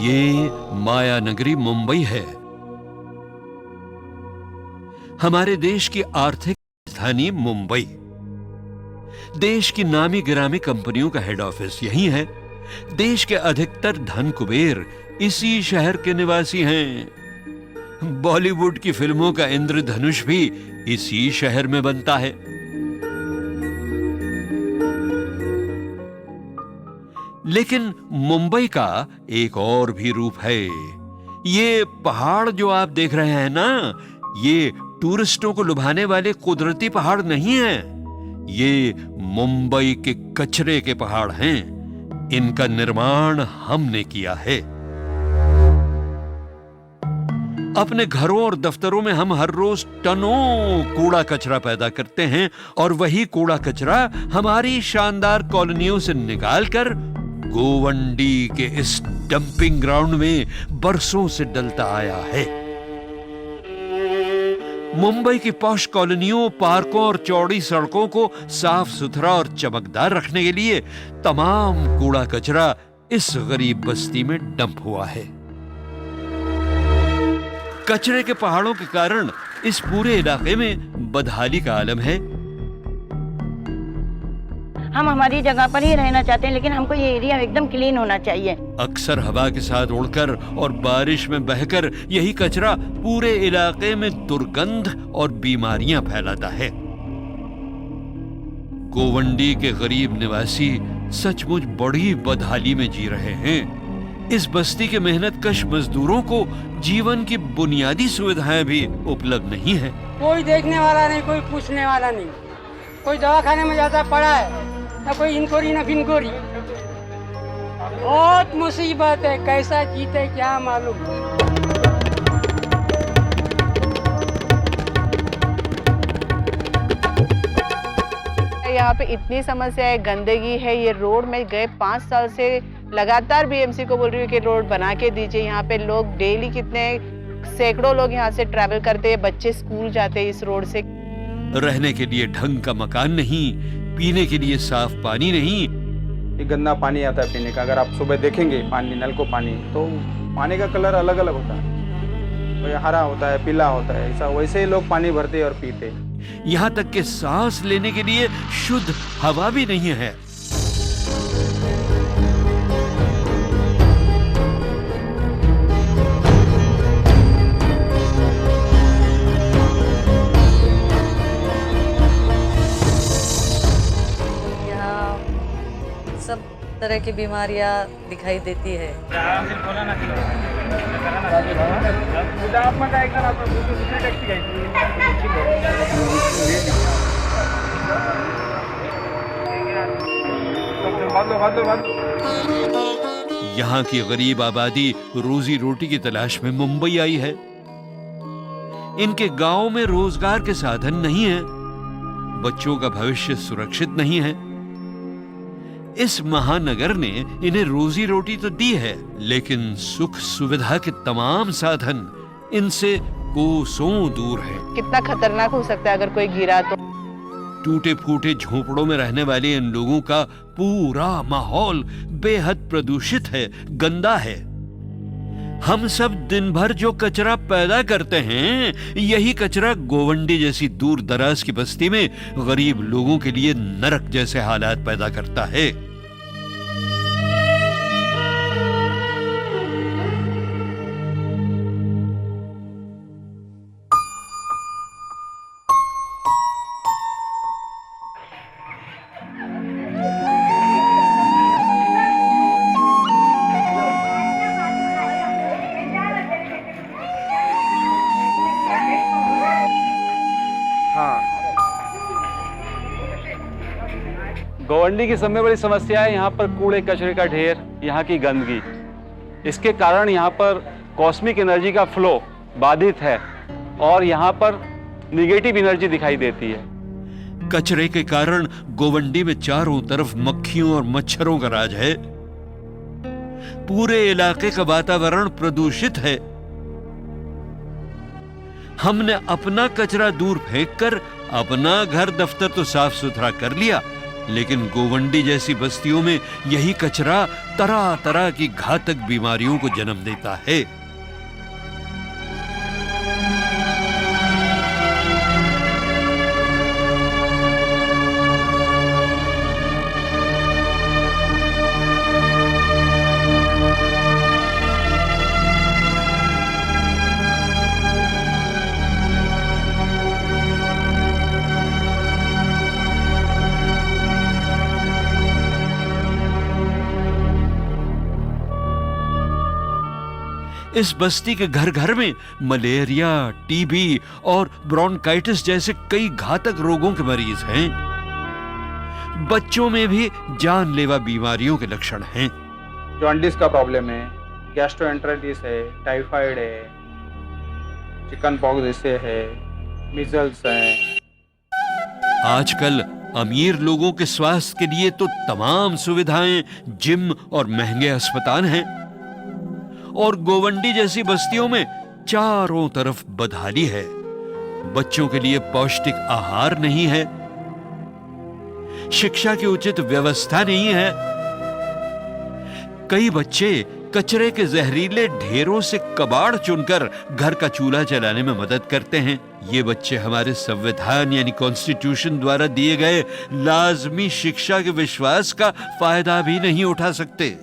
ये माया नगरी मुंबई है, हमारे देश की आर्थिक राजधानी मुंबई। देश की नामी गिरामी कंपनियों का हेड ऑफिस यही है। देश के अधिकतर धन कुबेर इसी शहर के निवासी हैं। बॉलीवुड की फिल्मों का इंद्रधनुष भी इसी शहर में बनता है। लेकिन मुंबई का एक और भी रूप है। ये पहाड़ जो आप देख रहे हैं ना, ये टूरिस्टों को लुभाने वाले कुदरती पहाड़ नहीं हैं। ये मुंबई के कचरे के पहाड़ हैं। इनका निर्माण हमने किया है। अपने घरों और दफ्तरों में हम हर रोज टनों कूड़ा कचरा पैदा करते हैं और वही कूड़ा कचरा हमारी शानदार कॉलोनियों से निकालकर गोवंडी के इस डंपिंग ग्राउंड में बरसों से डलता आया है। मुंबई की पॉश कॉलोनियों, पार्कों और चौड़ी सड़कों को साफ सुथरा और चमकदार रखने के लिए तमाम कूड़ा कचरा इस गरीब बस्ती में डंप हुआ है। कचरे के पहाड़ों के कारण इस पूरे इलाके में बदहाली का आलम है। हम हमारी जगह पर ही रहना चाहते हैं, लेकिन हमको ये एरिया एकदम क्लीन होना चाहिए। अक्सर हवा के साथ उड़कर और बारिश में बहकर यही कचरा पूरे इलाके में दुर्गंध और बीमारियां फैलाता है। गोवंडी के गरीब निवासी सचमुच बड़ी बदहाली में जी रहे हैं। इस बस्ती के मेहनतकश मजदूरों को जीवन की बुनियादी सुविधाएं भी उपलब्ध नहीं है। कोई देखने वाला नहीं, कोई पूछने वाला नहीं। कोई दवाखाने में जाता पड़ा है, ना कोई इंक्वायरी ना फिनक्वायरी। बहुत मुसीबत है, कैसा जीते क्या मालूम। यहाँ पे इतनी समस्या है, गंदगी है। ये रोड में गए 5 साल से लगातार बीएमसी को बोल रही हूँ कि रोड बना के दीजिए। यहाँ पे लोग डेली कितने सैकड़ों लोग यहाँ से ट्रैवल करते हैं, बच्चे स्कूल जाते हैं इस रोड से। रहने के लिए ढंग का मकान नहीं, पीने के लिए साफ पानी नहीं। ये गंदा पानी आता है पीने का। अगर आप सुबह देखेंगे पानी, नल को पानी, तो पानी का कलर अलग अलग होता है। कोई हरा होता है, पीला होता है, ऐसा वैसे ही लोग पानी भरते और पीते। यहाँ तक कि सांस लेने के लिए शुद्ध हवा भी नहीं है। सब तरह की बीमारियां दिखाई देती है। यहाँ की गरीब आबादी रोजी रोटी की तलाश में मुंबई आई है। इनके गांव में रोजगार के साधन नहीं है, बच्चों का भविष्य सुरक्षित नहीं है। इस महानगर ने इन्हें रोजी रोटी तो दी है, लेकिन सुख सुविधा के तमाम साधन इनसे कोसों दूर है। कितना खतरनाक हो सकता है अगर कोई गिरा तो। टूटे फूटे झोपड़ों में रहने वाले इन लोगों का पूरा माहौल बेहद प्रदूषित है, गंदा है। हम सब दिन भर जो कचरा पैदा करते हैं, यही कचरा गोवंडी जैसी दूर दराज की बस्ती में गरीब लोगों के लिए नरक जैसे हालात पैदा करता है। गोवंडी की सबसे बड़ी समस्या है यहाँ पर कूड़े कचरे का ढेर, यहाँ की गंदगी। इसके कारण यहाँ पर कॉस्मिक एनर्जी का फ्लो बाधित है और यहाँ पर निगेटिव एनर्जी दिखाई देती है। कचरे के कारण गोवंडी में चारों तरफ मक्खियों और मच्छरों का राज है। पूरे इलाके का वातावरण प्रदूषित है। हमने अपना कचरा दूर फेंककर अपना घर दफ्तर तो साफ सुथरा कर लिया, लेकिन गोवंडी जैसी बस्तियों में यही कचरा तरह तरह की घातक बीमारियों को जन्म देता है। इस बस्ती के घर घर में मलेरिया, टीबी और ब्रोंकाइटिस जैसे कई घातक रोगों के मरीज हैं। बच्चों में भी जानलेवा बीमारियों के लक्षण हैं। जॉन्डिस का प्रॉब्लम है, गैस्ट्रोएंटेराइटिस है, टाइफाइड है, चिकन पॉक्स जैसे है, मिजल्स है। आजकल अमीर लोगों के स्वास्थ्य के लिए तो तमाम सुविधाएं, जिम और महंगे अस्पताल हैं, और गोवंडी जैसी बस्तियों में चारों तरफ बदहाली है। बच्चों के लिए पौष्टिक आहार नहीं है, शिक्षा की उचित व्यवस्था नहीं है। कई बच्चे कचरे के जहरीले ढेरों से कबाड़ चुनकर घर का चूल्हा जलाने में मदद करते हैं। ये बच्चे हमारे संविधान यानी कॉन्स्टिट्यूशन द्वारा दिए गए लाजमी शिक्षा के विश्वास का फायदा भी नहीं उठा सकते।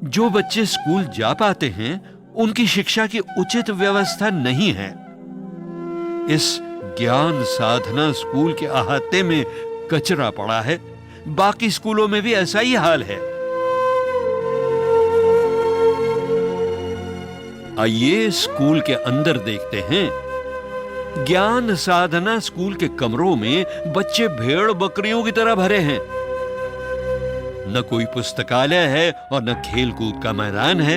जो बच्चे स्कूल जा पाते हैं उनकी शिक्षा की उचित व्यवस्था नहीं है। इस ज्ञान साधना स्कूल के अहाते में कचरा पड़ा है। बाकी स्कूलों में भी ऐसा ही हाल है। आइए स्कूल के अंदर देखते हैं। ज्ञान साधना स्कूल के कमरों में बच्चे भेड़ बकरियों की तरह भरे हैं। न कोई पुस्तकालय है और न खेल कूद का मैदान है।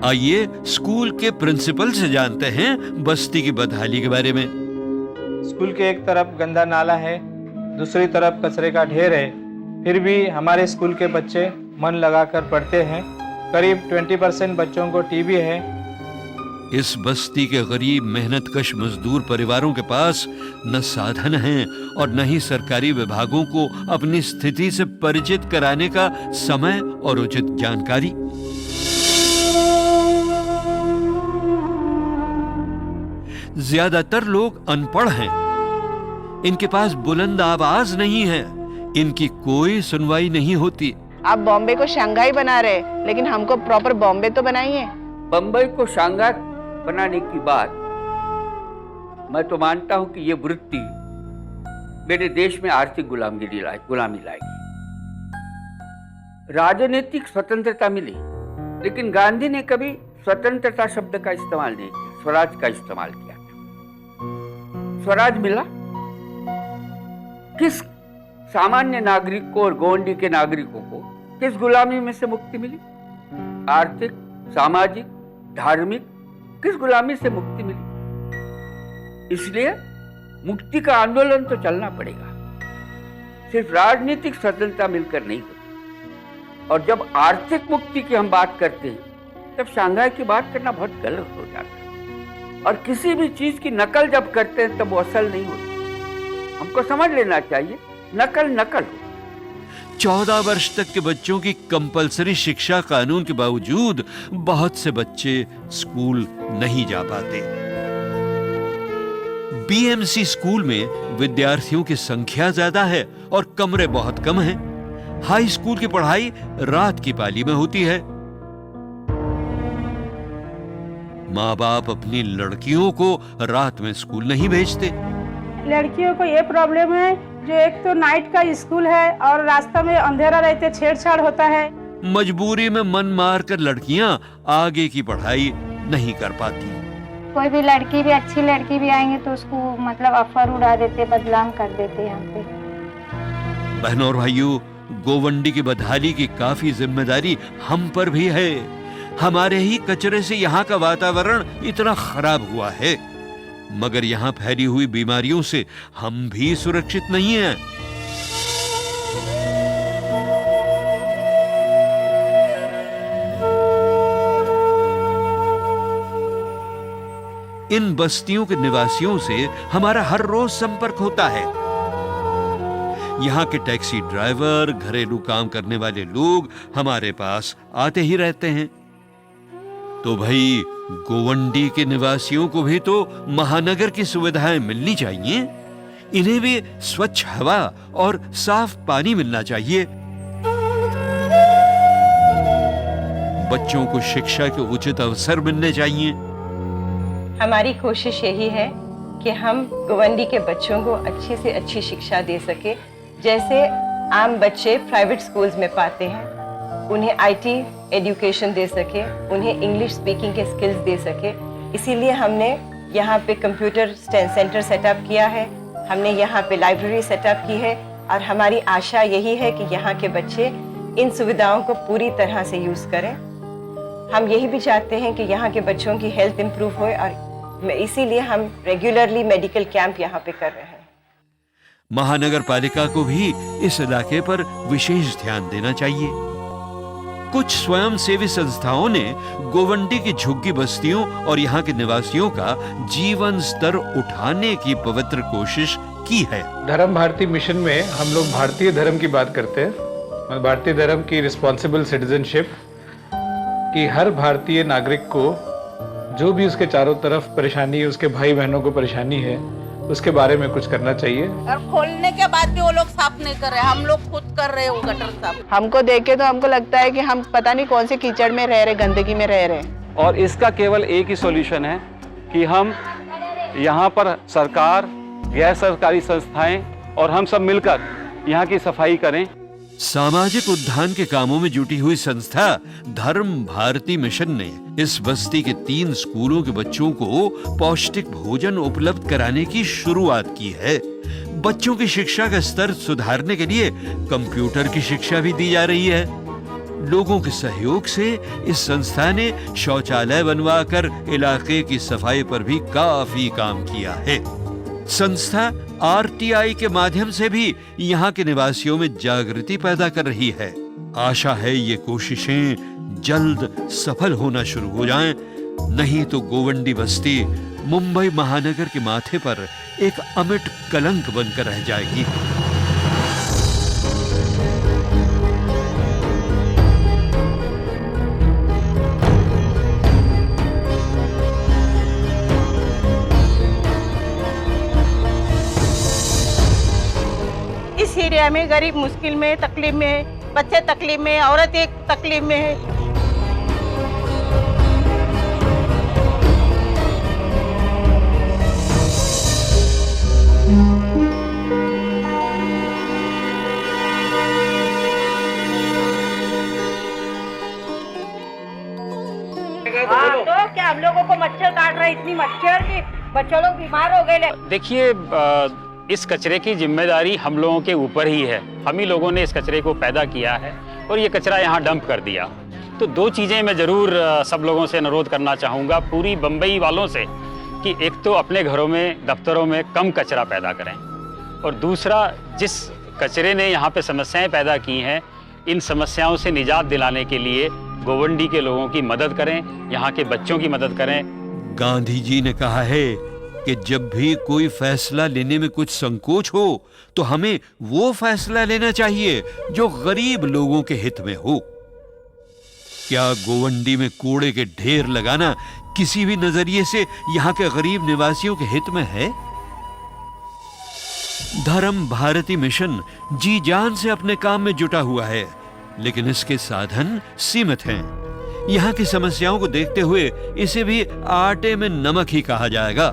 आइए स्कूल के प्रिंसिपल से जानते हैं बस्ती की बदहाली के बारे में। स्कूल के एक तरफ गंदा नाला है, दूसरी तरफ कचरे का ढेर है, फिर भी हमारे स्कूल के बच्चे मन लगाकर पढ़ते हैं। करीब 20% बच्चों को टीबी है। इस बस्ती के गरीब मेहनतकश मजदूर परिवारों के पास न साधन हैं और न ही सरकारी विभागों को अपनी स्थिति से परिचित कराने का समय और उचित जानकारी। ज्यादातर लोग अनपढ़ हैं। इनके पास बुलंद आवाज नहीं है। इनकी कोई सुनवाई नहीं होती। आप बॉम्बे को शंघाई बना रहे, लेकिन हमको प्रॉपर बॉम्बे तो बनाइए। बम्बई को शंघाई बनाने की बात, मैं तो मानता हूं कि ये वृत्ति मेरे देश में आर्थिक गुलामी लाएगी। राजनीतिक स्वतंत्रता मिली, लेकिन गांधी ने कभी स्वतंत्रता शब्द का इस्तेमाल नहीं किया, स्वराज का इस्तेमाल किया था। स्वराज मिला किस सामान्य नागरिक को और गोवंडी के नागरिकों को किस गुलामी में से मुक्ति मिली? आर्थिक, सामाजिक, धार्मिक, किस गुलामी से मुक्ति मिली? इसलिए मुक्ति का आंदोलन तो चलना पड़ेगा। सिर्फ राजनीतिक स्वतंत्रता मिलकर नहीं होती। और जब आर्थिक मुक्ति की हम बात करते हैं तब शंघाई की बात करना बहुत गलत हो जाता है। और किसी भी चीज की नकल जब करते हैं तब वो असल नहीं होती। हमको समझ लेना चाहिए नकल नकल हो। 14 वर्ष तक के बच्चों की कंपलसरी शिक्षा कानून के बावजूद बहुत से बच्चे स्कूल नहीं जा पाते। बीएमसी स्कूल में विद्यार्थियों की संख्या ज्यादा है और कमरे बहुत कम हैं। हाई स्कूल की पढ़ाई रात की पाली में होती है। माँ बाप अपनी लड़कियों को रात में स्कूल नहीं भेजते। लड़कियों को ये प्रॉब्लम है, जो एक तो नाइट का स्कूल है और रास्ता में अंधेरा रहते छेड़छाड़ होता है। मजबूरी में मन मारकर लड़कियां आगे की पढ़ाई नहीं कर पाती। कोई भी लड़की भी अच्छी लड़की भी आएंगे तो उसको मतलब अफर उड़ा देते, बदनाम कर देते यहाँ पे। बहनों और भाइयों, गोवंडी की बदहाली की काफी जिम्मेदारी हम पर भी है। हमारे ही कचरे से यहाँ का वातावरण इतना खराब हुआ है, मगर यहाँ फैली हुई बीमारियों से हम भी सुरक्षित नहीं हैं। इन बस्तियों के निवासियों से हमारा हर रोज संपर्क होता है। यहाँ के टैक्सी ड्राइवर, घरेलू काम करने वाले लोग हमारे पास आते ही रहते हैं। तो भाई गोवंडी के निवासियों को भी तो महानगर की सुविधाएं मिलनी चाहिए। इन्हें भी स्वच्छ हवा और साफ पानी मिलना चाहिए। बच्चों को शिक्षा के उचित अवसर मिलने चाहिए। हमारी कोशिश यही है कि हम गोवंडी के बच्चों को अच्छी से अच्छी शिक्षा दे सके, जैसे आम बच्चे प्राइवेट स्कूल्स में पाते हैं। उन्हें आईटी एजुकेशन दे सके, उन्हें इंग्लिश स्पीकिंग के स्किल्स दे सके। इसीलिए हमने यहाँ पे कंप्यूटर सेंटर सेटअप किया है, हमने यहाँ पे लाइब्रेरी सेटअप की है, और हमारी आशा यही है कि यहाँ के बच्चे इन सुविधाओं को पूरी तरह से यूज़ करें। हम यही भी चाहते हैं कि यहाँ के बच्चों की हेल्थ इंप्रूव होए, और इसीलिए हम रेगुलरली मेडिकल कैंप यहाँ पे कर रहे हैं। महानगर पालिका को भी इस इलाके पर विशेष ध्यान देना चाहिए। कुछ स्वयंसेवी संस्थाओं ने गोवंडी की झुग्गी बस्तियों और यहाँ के निवासियों का जीवन स्तर उठाने की पवित्र कोशिश की है। धर्म भारती मिशन में हम लोग भारतीय धर्म की बात करते हैं। भारतीय धर्म की रिस्पॉन्सिबल सिटीजनशिप, कि हर भारतीय नागरिक को जो भी उसके चारों तरफ परेशानी है, उसके भाई बहनों को परेशानी है, उसके बारे में कुछ करना चाहिए। और खोलने के बाद भी वो लोग साफ नहीं कर रहे, हम लोग खुद कर रहे हैं वो गटर साफ। हमको देख के तो हमको लगता है कि हम पता नहीं कौन से कीचड़ में रह रहे, गंदगी में रह रहे। और इसका केवल एक ही सॉल्यूशन है कि हम यहाँ पर सरकार, गैर सरकारी संस्थाएं और हम सब मिलकर यहाँ की सफाई करें। सामाजिक उद्यान के कामों में जुटी हुई संस्था धर्म भारती मिशन ने इस बस्ती के 3 स्कूलों के बच्चों को पौष्टिक भोजन उपलब्ध कराने की शुरुआत की है। बच्चों की शिक्षा का स्तर सुधारने के लिए कंप्यूटर की शिक्षा भी दी जा रही है। लोगों के सहयोग से इस संस्था ने शौचालय बनवाकर इलाके की सफाई पर भी काफी काम किया है। संस्था आरटीआई के माध्यम से भी यहाँ के निवासियों में जागृति पैदा कर रही है। आशा है ये कोशिशें जल्द सफल होना शुरू हो जाएं, नहीं तो गोवंडी बस्ती मुंबई महानगर के माथे पर एक अमिट कलंक बनकर रह जाएगी। इस एरिया में गरीब मुश्किल में, तकलीफ में, बच्चे तकलीफ में, औरत एक तकलीफ में है। तो क्या हम लोगों को मच्छर काट रहा है, इतनी मच्छर की बच्चों लोग बीमार हो गए। देखिए, इस कचरे की जिम्मेदारी हम लोगों के ऊपर ही है। हम ही लोगों ने इस कचरे को पैदा किया है और ये कचरा यहाँ डंप कर दिया। तो 2 चीज़ें मैं ज़रूर सब लोगों से अनुरोध करना चाहूँगा, पूरी बम्बई वालों से, कि एक तो अपने घरों में, दफ्तरों में कम कचरा पैदा करें, और दूसरा, जिस कचरे ने यहाँ पे समस्याएं पैदा की हैं, इन समस्याओं से निजात दिलाने के लिए गोवंडी के लोगों की मदद करें, यहाँ के बच्चों की मदद करें। गांधी जी ने कहा है कि जब भी कोई फैसला लेने में कुछ संकोच हो तो हमें वो फैसला लेना चाहिए जो गरीब लोगों के हित में हो। क्या गोवंडी में कूड़े के ढेर लगाना किसी भी नजरिए से यहाँ के गरीब निवासियों के हित में है? धर्म भारती मिशन जी जान से अपने काम में जुटा हुआ है, लेकिन इसके साधन सीमित हैं। यहाँ की समस्याओं को देखते हुए इसे भी आटे में नमक ही कहा जाएगा।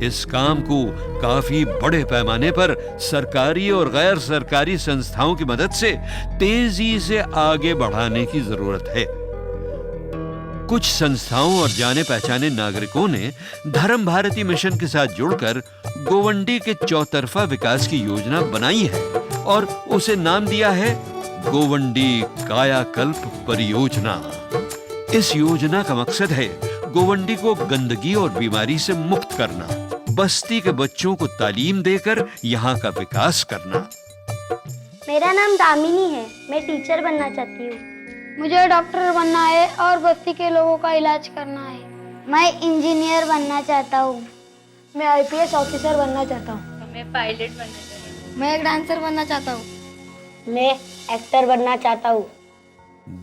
इस काम को काफी बड़े पैमाने पर सरकारी और गैर सरकारी संस्थाओं की मदद से तेजी से आगे बढ़ाने की जरूरत है। कुछ संस्थाओं और जाने पहचाने नागरिकों ने धर्म भारती मिशन के साथ जुड़कर गोवंडी के चौतरफा विकास की योजना बनाई है और उसे नाम दिया है गोवंडी कायाकल्प परियोजना। इस योजना का मकसद है गोवंडी को गंदगी और बीमारी से मुक्त करना, बस्ती के बच्चों को तालीम देकर यहाँ का विकास करना। मेरा नाम दामिनी है, मैं टीचर बनना चाहती हूँ। मुझे डॉक्टर बनना है और बस्ती के लोगों का इलाज करना है। मैं इंजीनियर बनना चाहता हूँ। मैं आईपीएस ऑफिसर बनना चाहता हूँ। मैं पायलट बनना चाहता हूँ। मैं एक डांसर बनना चाहता हूँ। मैं एक्टर बनना चाहता हूँ।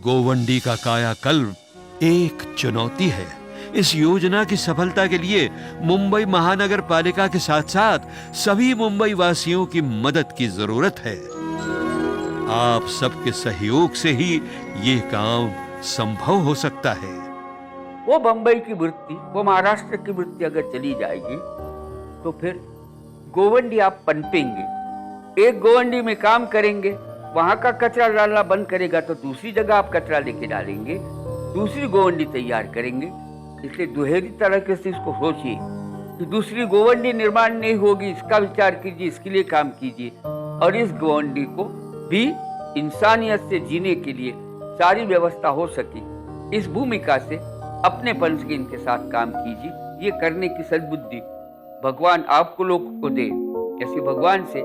गोवंडी का कायाकल्प एक चुनौती है। इस योजना की सफलता के लिए मुंबई महानगर पालिका के साथ साथ सभी मुंबई वासियों की मदद की जरूरत है। आप सबके सहयोग से ही ये काम संभव हो सकता है। वो बंबई की वृत्ति, वो महाराष्ट्र की वृत्ति अगर चली जाएगी तो फिर गोवंडी आप पनपेंगे। एक गोवंडी में काम करेंगे, वहां का कचरा डालना बंद करेगा तो दूसरी जगह आप कचरा लेके डालेंगे, दूसरी गोवंडी तैयार करेंगे। इसलिए दुहेरी तरीके से इसको सोचिए कि दूसरी गोवंडी निर्माण नहीं होगी, इसका विचार कीजिए, इसके लिए काम कीजिए और इस गोवंडी को भी इंसानियत से जीने के लिए सारी व्यवस्था हो सके, इस भूमिका से अपनेपन से इनके साथ काम कीजिए। ये करने की सद्बुद्धि भगवान आपको लोगों को दे, ऐसे भगवान से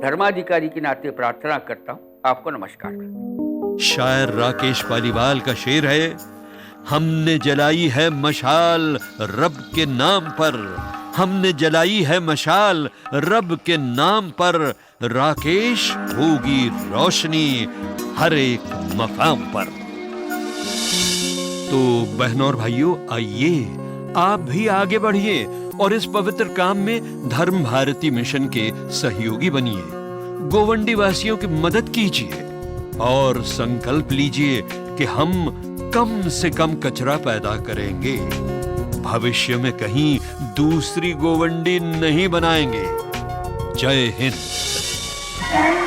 धर्माधिकारी के नाते प्रार्थना करता हूँ। आपको नमस्कार। शायर राकेश पालीवाल का शेर है, हमने जलाई है मशाल रब के नाम पर, हमने जलाई है मशाल रब के नाम पर, राकेश होगी रोशनी हर एक मकाम पर। तो बहनों और भाइयों, आइए आप भी आगे बढ़िए और इस पवित्र काम में धर्म भारती मिशन के सहयोगी बनिए। गोवंडी वासियों की मदद कीजिए और संकल्प लीजिए कि हम कम से कम कचरा पैदा करेंगे, भविष्य में कहीं दूसरी गोवंडी नहीं बनाएंगे। जय हिंद।